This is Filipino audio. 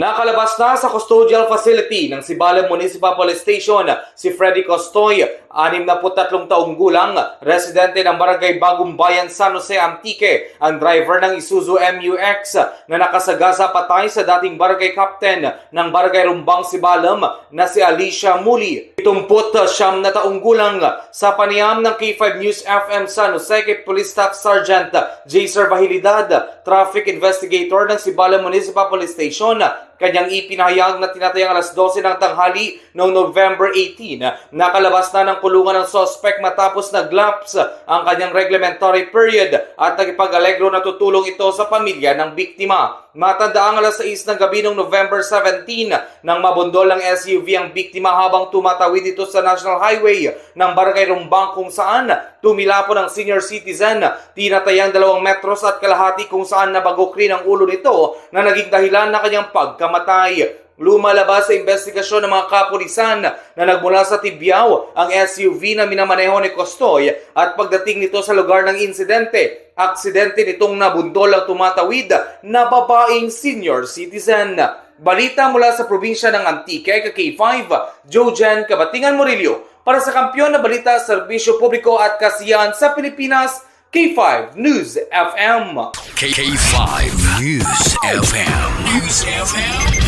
Nakalabas na sa custodial facility ng Sibalam Municipal Police Station si Freddy Costoy, 63 taong gulang, residente ng Barangay Bagong Bayan, San Jose, Antique, ang driver ng Isuzu MUX na nakasagasa patay sa dating barangay captain ng Barangay Rumbang, Sibalam na si Alicia Muli, 79 na taong gulang. Sa panayam ng K5 News FM San Jose kay Police Staff Sergeant J. Servahilidad, traffic investigator ng Sibalam Municipal Police Station, kanyang ipinahayag na tinatayang alas 12 ng tanghali noong November 18. Nakalabas na ng kulungan ng suspect matapos nag-lapse ang kanyang reglementary period at nagipag-alegro na tutulong ito sa pamilya ng biktima. Matandaang alas 6 ng gabi noong November 17 nang mabundol ng SUV ang biktima habang tumatawid ito sa National Highway ng Barangay Rumbang kung saan tumilapon ang senior citizen. Tinatayang 2 metros at kalahati kung saan nabagok rin ang ulo nito na naging dahilan na kanyang pagkamatay. Lumalabas sa investigasyon ng mga kapulisan na nagmula sa Tibiao ang SUV na minamaneho ni Costoy at pagdating nito sa lugar ng insidente, aksidente nitong nabundol ang tumatawid na babaeng senior citizen. Balita mula sa probinsya ng Antique, K5, Jojen Kabatingan Murillo. Para sa kampiyon na balita, serbisyo publiko at kasiyahan sa Pilipinas, K5 News FM. K5 News FM. News FM.